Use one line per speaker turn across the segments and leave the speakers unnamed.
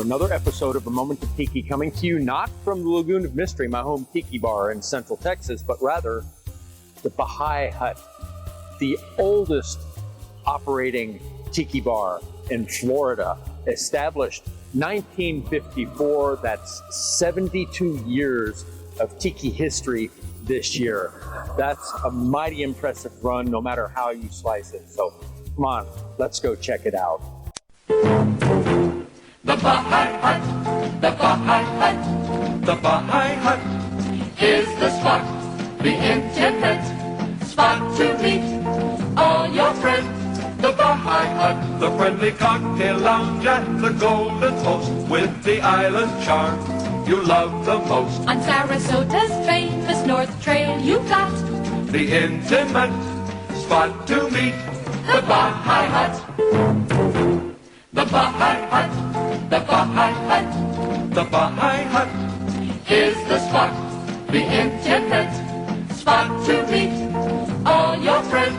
to another episode of A Moment of Tiki, coming to you not from the Lagoon of Mystery, my home tiki bar in Central Texas, but rather the Bahi Hut, the oldest operating tiki bar in Florida, established 1954. That's 72 years of tiki history this year. That's a mighty impressive run, no matter how you slice it. So come on, let's go check it out.
The Bahi Hut, the Bahi Hut, the Bahi Hut is the spot, the intimate spot to meet all your friends. The Bahi Hut, the friendly cocktail lounge and the golden host with the island charm you love the most.
On Sarasota's famous North Trail you got
the intimate spot to meet. The Bahi Hut, the Bahi Hut, the Bahi Hut, the Bahi Hut is the spot, the intimate spot to meet all your friends.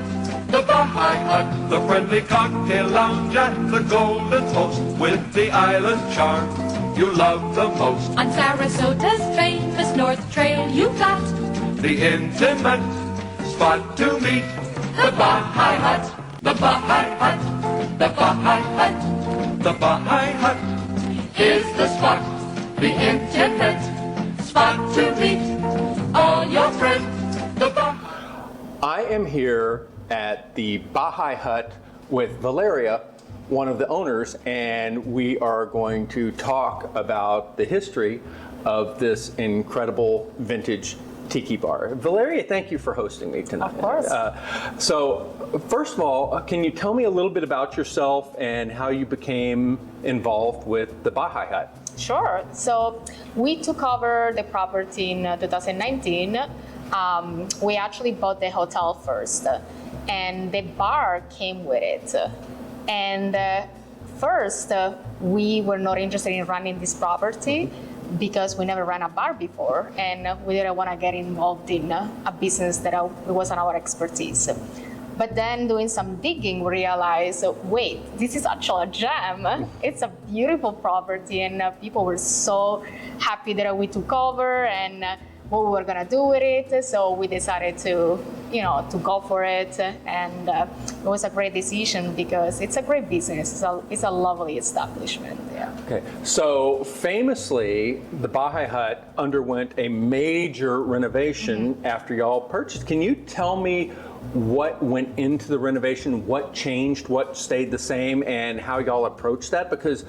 The Bahi Hut, the friendly cocktail lounge and the golden host with the island charm you love the most.
On Sarasota's famous North Trail you got
the intimate spot to meet. The Bahi Hut, the Bahi Hut, the Bahi Hut. The Bahi Hut is the spot, the intimate spot to meet all your friends. The Bahi.
I am here at the Bahi Hut with Valeria, one of the owners, and we are going to talk about the history of this incredible vintage tiki bar. Valeria, thank you for hosting me tonight.
Of course.
So first of all, can you tell me a little bit about yourself and how you became involved with the Bahi Hut?
Sure. So we took over the property in 2019. We actually bought the hotel first, and the bar came with it. And first, we were not interested in running this property because we never ran a bar before, and we didn't want to get involved in a business that wasn't our expertise. But then doing some digging, we realized, wait, this is actually a gem. It's a beautiful property, and people were so happy that we took over and what we were gonna do with it. So we decided to go for it, and it was a great decision because it's a great business. It's a lovely establishment. Yeah.
Okay, so famously, the Bahi Hut underwent a major renovation after y'all purchased. Can you tell me what went into the renovation, what changed, what stayed the same, and how y'all approached that? Because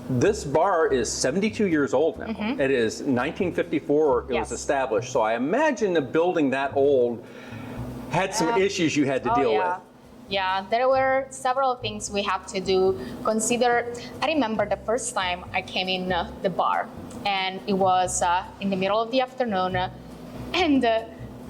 this bar is 72 years old now. It is 1954 it was established. So I imagine a building that old had some issues you had to deal with.
Yeah, there were several things we have to do. I remember the first time I came in the bar, and it was in the middle of the afternoon, and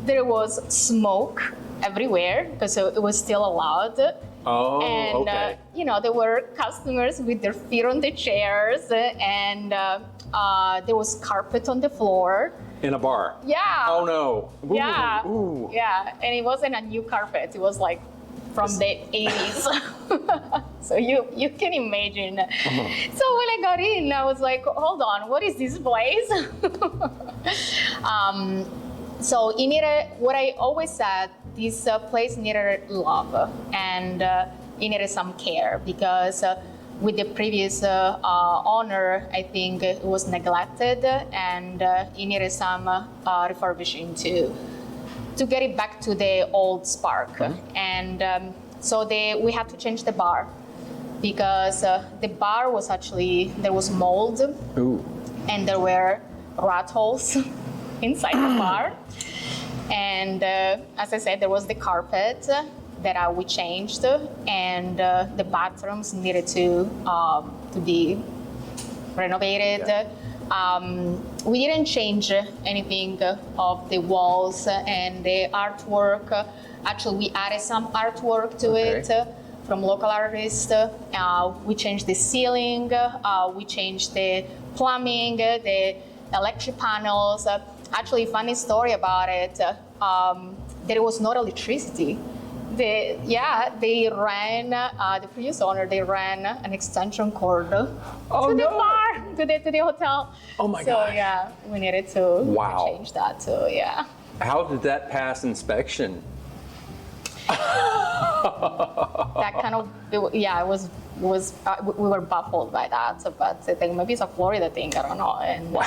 there was smoke everywhere because it was still allowed.
Oh,
and,
okay.
There were customers with their feet on the chairs, and there was carpet on the floor.
In a bar?
Yeah.
Oh, no. Ooh,
yeah.
Ooh.
Yeah, and it wasn't a new carpet. It was like from the 80s. So you can imagine. So when I got in, I was like, hold on, what is this place? So it needed, what I always said, this place needed love, and it needed some care because with the previous owner, I think it was neglected, and it needed some refurbishing to get it back to the old spark. And so we had to change the bar because the bar was actually, there was mold.
Ooh.
And there were rat holes inside the bar. And as I said, there was the carpet that we changed, and the bathrooms needed to be renovated. We didn't change anything of the walls and the artwork. Actually, we added some artwork to it from local artists. We changed the ceiling. We changed the plumbing, the electric panels. Actually, funny story about it, there was no electricity They ran, the previous owner, they ran an extension cord to the bar, to the hotel.
Oh my
So
gosh.
yeah, we needed to
Wow.
change that too, yeah.
How did that pass inspection?
That kind of, we were baffled by that, but I think maybe it's a Florida thing, I don't know. And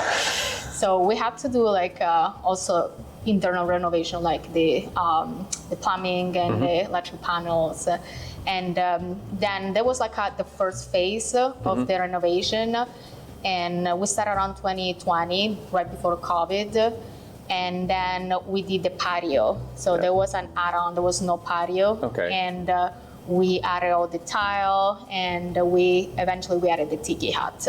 so we had to do like also internal renovation, like the plumbing and the electric panels. And then there was like the first phase of the renovation. And we started around 2020, right before COVID. And then we did the patio. So there was an add-on, there was no patio.
Okay.
And we added all the tile, and we eventually added the Tiki Hut.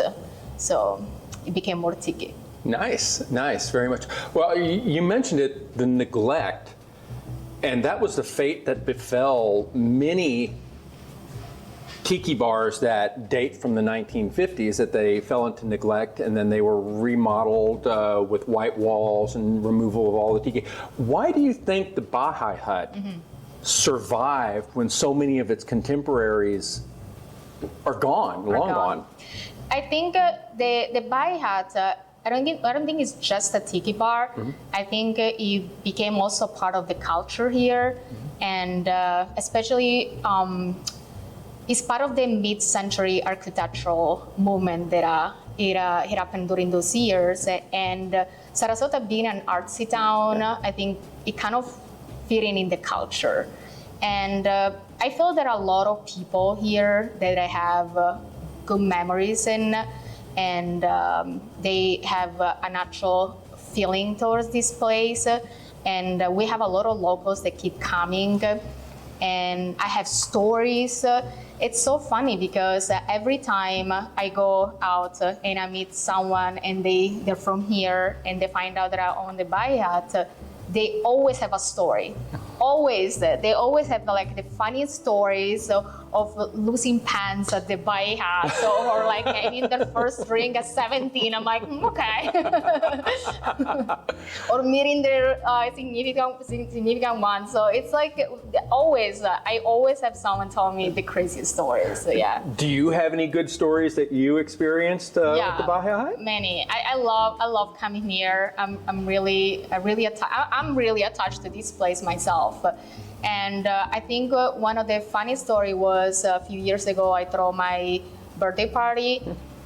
So it became more Tiki.
Nice, very much. Well, you mentioned it, the neglect, and that was the fate that befell many tiki bars that date from the 1950s, that they fell into neglect and then they were remodeled with white walls and removal of all the tiki. Why do you think the Bahi Hut survived when so many of its contemporaries are gone, long gone?
I think the Bahi Hut, I don't think it's just a tiki bar. I think it became also part of the culture here, and especially it's part of the mid-century architectural movement that it happened during those years. And Sarasota being an artsy town, I think it kind of fit in the culture. And I feel that a lot of people here that I have good memories in, and they have a natural feeling towards this place. And we have a lot of locals that keep coming. And I have stories. It's so funny because every time I go out and I meet someone and they're from here and they find out that I own the Bahi Hut, they always have a story. Always. They always have like the funniest stories of losing pants at the Bahi Hut, or like having their first drink at 17. I'm like, okay. Or meeting their significant one. So it's like always, I always have someone tell me the craziest stories. So yeah.
Do you have any good stories that you experienced with the Bahi Hut?
Many. I love coming here. I'm really attached to this place myself. And I think one of the funny story was a few years ago, I threw my birthday party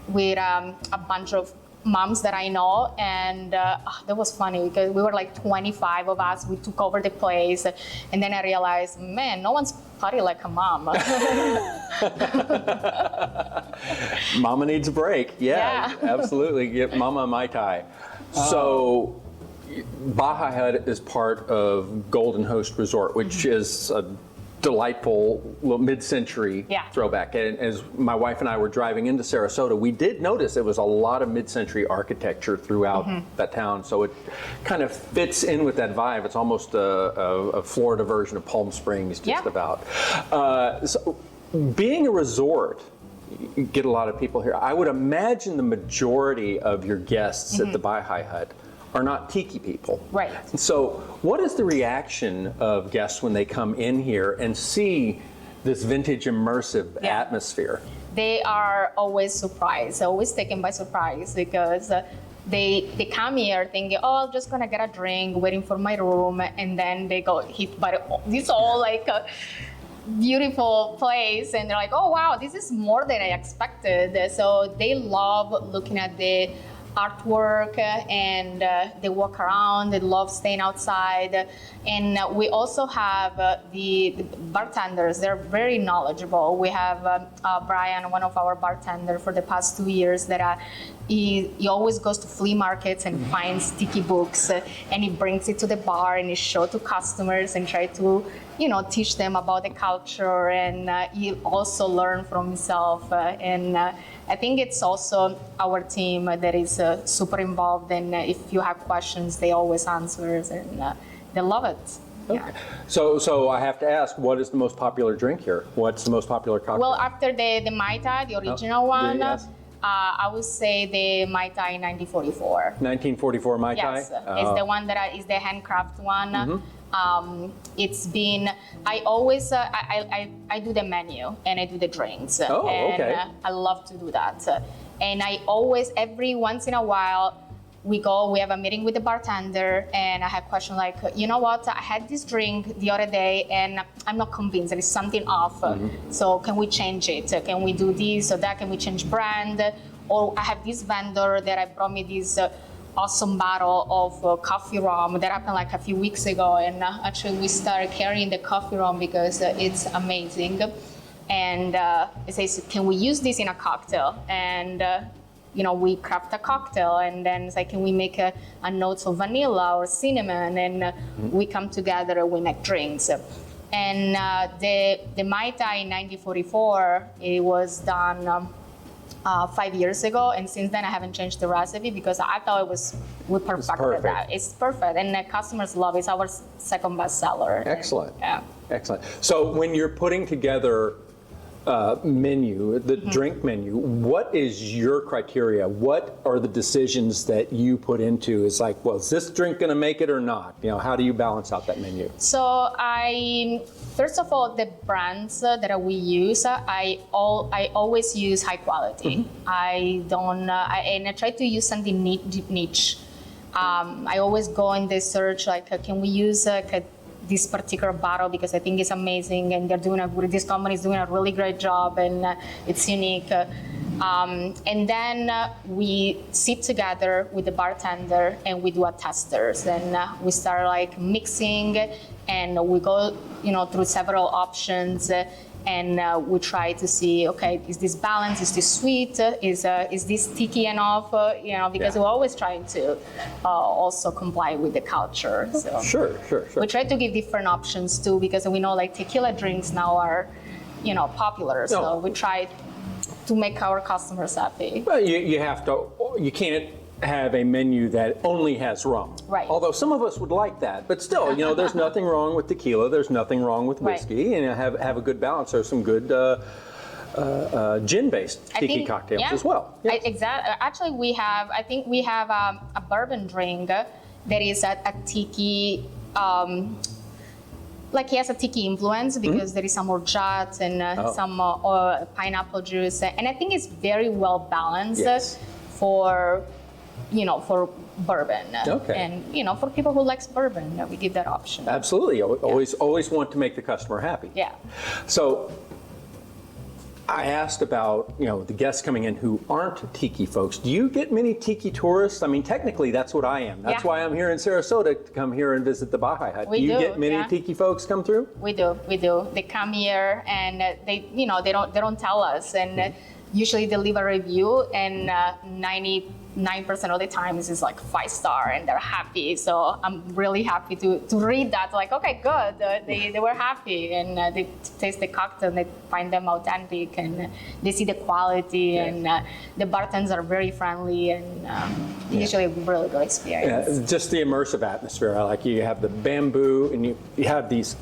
with a bunch of moms that I know, and that was funny because we were like 25 of us. We took over the place, and then I realized, man, no one's party like a mom.
Mama needs a break. Yeah. Absolutely. Get Mama a Mai Tai. So Bahi Hut is part of Golden Host Resort, which is a delightful little mid-century throwback. And as my wife and I were driving into Sarasota, we did notice there was a lot of mid-century architecture throughout that town. So it kind of fits in with that vibe. It's almost a Florida version of Palm Springs, just about. So being a resort, you get a lot of people here. I would imagine the majority of your guests at the Bahi Hut are not tiki people.
Right.
So what is the reaction of guests when they come in here and see this vintage immersive atmosphere?
They are always surprised, always taken by surprise, because they come here thinking, oh, I'm just gonna get a drink, waiting for my room, and then they go hit by this all like a beautiful place, and they're like, oh wow, this is more than I expected. So they love looking at the artwork, and they walk around, they love staying outside. And we also have the bartenders. They're very knowledgeable. We have Brian, one of our bartenders for the past 2 years, that he always goes to flea markets and finds tiki books, and he brings it to the bar and he shows to customers and try to teach them about the culture, and he also learn from himself. And I think it's also our team that is super involved, and if you have questions, they always answer, and they love it.
Okay. So I have to ask, what is the most popular drink here? What's the most popular cocktail?
Well, after the Mai Tai, the original one,
yes.
I would say the Mai Tai 1944.
1944 Mai Tai?
Yes, it's the one that is the handcraft one. It's been, I always, I do the menu and I do the drinks.
Oh,
and,
okay.
I love to do that. And I always, every once in a while, we have a meeting with the bartender, and I have questions like, you know what, I had this drink the other day and I'm not convinced, there is something off. So can we change it? Can we do this or that? Can we change brand? Or I have this vendor that I brought me this awesome bottle of coffee rum that happened like a few weeks ago, and actually we started carrying the coffee rum because it's amazing. And it says, can we use this in a cocktail? And we craft a cocktail, and then it's like, can we make a note of vanilla or cinnamon? And we come together and we make drinks. And the Mai Tai 1944, it was done 5 years ago, and since then I haven't changed the recipe because I thought we perfected that. It's perfect, and the customers love it. It's our second best seller.
Excellent.
Yeah.
Excellent. So when you're putting together menu, the drink menu, what is your criteria? What are the decisions that you put into? It's like, well, is this drink going to make it or not? How do you balance out that menu?
So first of all, the brands that we use, I always use high quality. I don't, and I try to use something niche. I always go in the search, like, can we use this particular bottle because I think it's amazing, and this company is doing a really great job, and it's unique. And then we sit together with the bartender and we do a testers, and we start like mixing, and we go through several options, and we try to see, okay, is this balanced? Is this sweet? Is this tiki enough? Because we're always trying to also comply with the culture. So
Sure.
we try to give different options too, because we know like tequila drinks now are, popular. So we try to make our customers happy.
Well, you can't have a menu that only has rum.
Right.
Although some of us would like that, but still, there's nothing wrong with tequila. There's nothing wrong with whiskey, and have a good balance. There's some good gin-based tiki cocktails as well. Yes.
Exactly. Actually, we have a bourbon drink that is a tiki. Like he has a tiki influence because there is some horchata and some pineapple juice, and I think it's very well balanced for bourbon.
Okay.
And for people who likes bourbon, we give that option.
Absolutely. Always want to make the customer happy.
Yeah.
So I asked about, the guests coming in who aren't tiki folks. Do you get many tiki tourists? I mean, technically, that's what I am. That's why I'm here in Sarasota to come here and visit the Bahi Hut. Do you get many tiki folks come through?
We do. They come here and they don't tell us, and usually they leave a review, and 99% of the times it's like 5-star, and they're happy. So I'm really happy to read that. Like, okay, good. They were happy, and they taste the cocktail, and they find them authentic, and they see the quality, and the bartenders are very friendly, and usually a really good experience.
Yeah, just the immersive atmosphere. I like you have the bamboo, and you have these.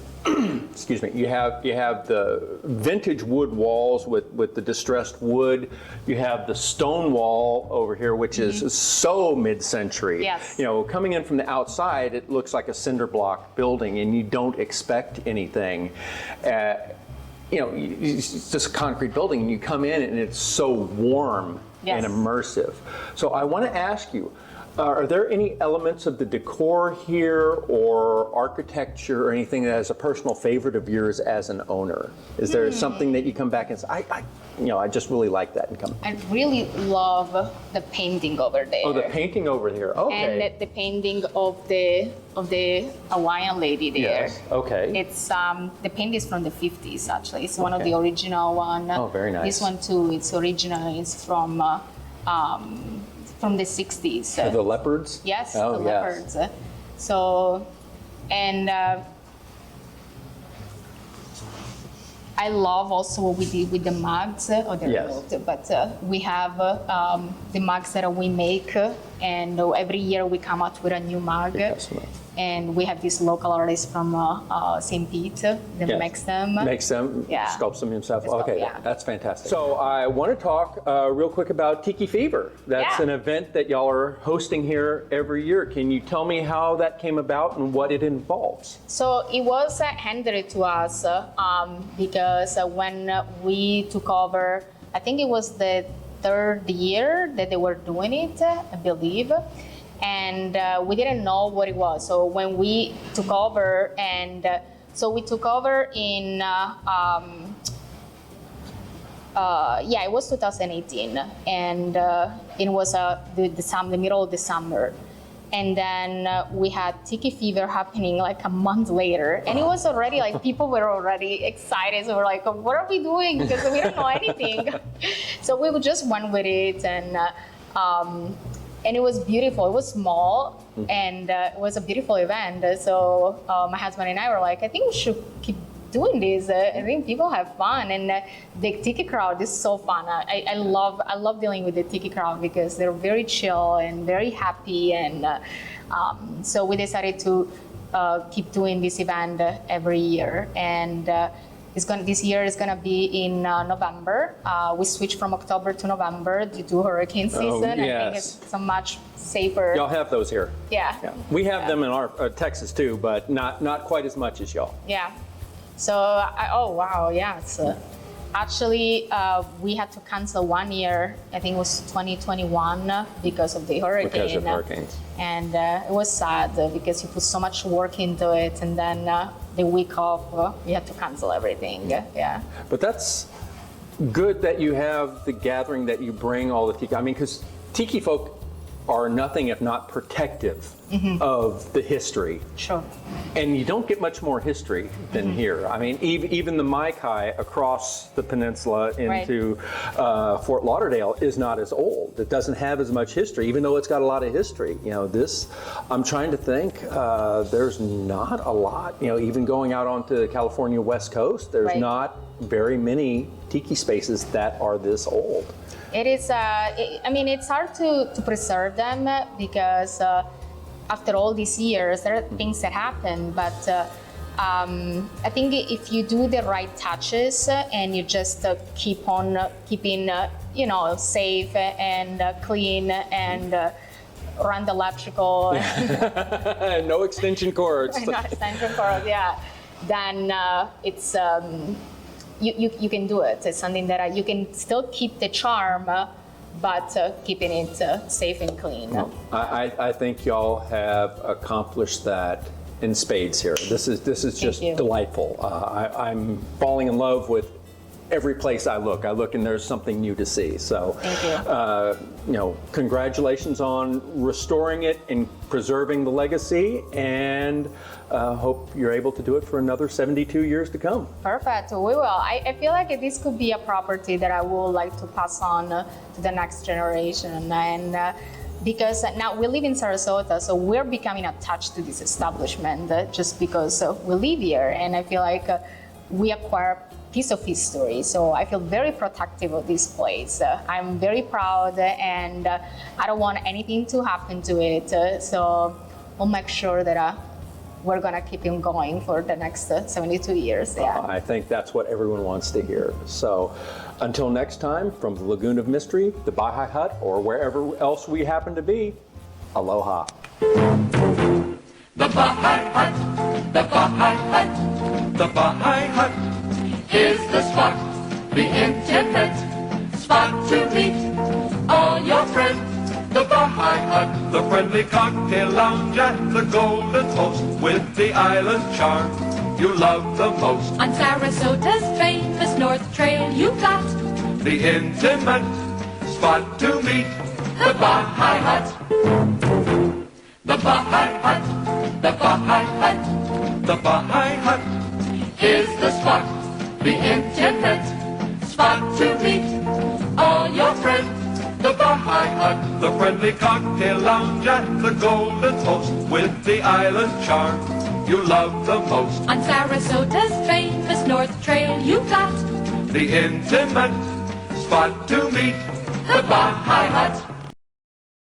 Excuse me. You have the vintage wood walls with the distressed wood. You have the stone wall over here, which is so mid-century.
Yes.
Coming in from the outside, it looks like a cinder block building, and you don't expect anything. It's just a concrete building, and you come in, and it's so warm and immersive. So I want to ask you. Are there any elements of the decor here or architecture or anything that is a personal favorite of yours as an owner? Is there something that you come back and say, I just really like that and come?
I really love the painting over there.
Oh, the painting over here. Okay.
And the painting of the Hawaiian lady there.
Yes. Okay.
It's the paint is from the 50s actually. It's one of the original one.
Oh, very nice.
This one too. It's original. It's from the 60s.
The leopards?
Yes,
oh,
the
yes.
leopards. So, and I love also what we did with the mugs. But we have the mugs that we make, and every year we come out with a new mug. and we have this local artist from St. Pete that
Yes.
makes them.
Makes them,
Yeah.
sculpts them himself.
Sculpt,
Okay,
yeah.
that's fantastic. So I want to talk real quick about Tiki Fever. That's
Yeah.
an event that y'all are hosting here every year. Can you tell me how that came about and what it involves?
So it was handed to us because when we took over, I think it was the third year that they were doing it, I believe. And we didn't know what it was. So when we took over, and so we took over in, it was 2018, and it was the middle of the summer. And then we had Tiki Fever happening like a month later. And it was already like, people were already excited. So we're like, what are we doing? Because we don't know anything. So we just went with it, and it was beautiful. It was small, and it was a beautiful event. So my husband and I were like, I think we should keep doing this. I think people have fun, and the Tiki crowd is so fun. I love dealing with the Tiki crowd because they're very chill and very happy, and so we decided to keep doing this event every year. And this year is gonna be in November. We switched from October to November due to hurricane season.
yes.
I think it's a much safer.
Y'all have those here.
Yeah.
We have them in our Texas too, but not quite as much as y'all.
Yeah. So, it's actually we had to cancel 1 year. I think it was 2021 because of the hurricane.
Because of hurricanes.
And it was sad because you put so much work into it, and then the week off, we had to cancel everything. Yeah.
But that's good that you have the gathering, that you bring all the Tiki. I mean, because Tiki folk are nothing if not protective of the history.
Sure.
And you don't get much more history than here. I mean, even the Mai Kai across the peninsula into Fort Lauderdale is not as old. It doesn't have as much history, even though it's got a lot of history. You know, this, I'm trying to think, there's not a lot. You know, even going out onto the California West Coast, there's not very many Tiki spaces that are this old.
It is, it's hard to preserve them because after all these years, there are things that happen, but I think if you do the right touches and you just keep on keeping, safe and clean and run the electrical.
No extension cords.
No extension cords, yeah. Then it's, you can do it. It's something that you can still keep the charm, but keeping it safe and clean.
No, I think y'all have accomplished that in spades here. This is just delightful. I'm falling in love with every place I look and there's something new to see. So, congratulations on restoring it and preserving the legacy, and hope you're able to do it for another 72 years to come.
Perfect, we will. I feel like this could be a property that I would like to pass on to the next generation, and because now we live in Sarasota, so we're becoming attached to this establishment just because we live here, and I feel like we acquire piece of history, so I feel very protective of this place. I'm very proud, and I don't want anything to happen to it, so we'll make sure that we're gonna keep him going for the next 72 years. Yeah.
I think that's what everyone wants to hear. So until next time, from the Lagoon of Mystery, the Bahi Hut, or wherever else we happen to be, aloha.
The Bahi Hut, the Bahi Hut, the Bahi Hut is the spot, the intimate spot to meet all your friends. The Bahi Hut, the friendly cocktail lounge and the golden host with the island charm you love the most.
On Sarasota's famous North Trail, you got
the intimate spot to meet. The Bahi Hut, the Bahi Hut, the Bahi Hut, the Bahi Hut is the spot, the intimate spot to meet all your friends. The Bahi Hut, the friendly cocktail lounge and the golden host with the island charm you love the most.
on Sarasota's famous North Trail, you got
The intimate spot to meet. The Bahi Hut.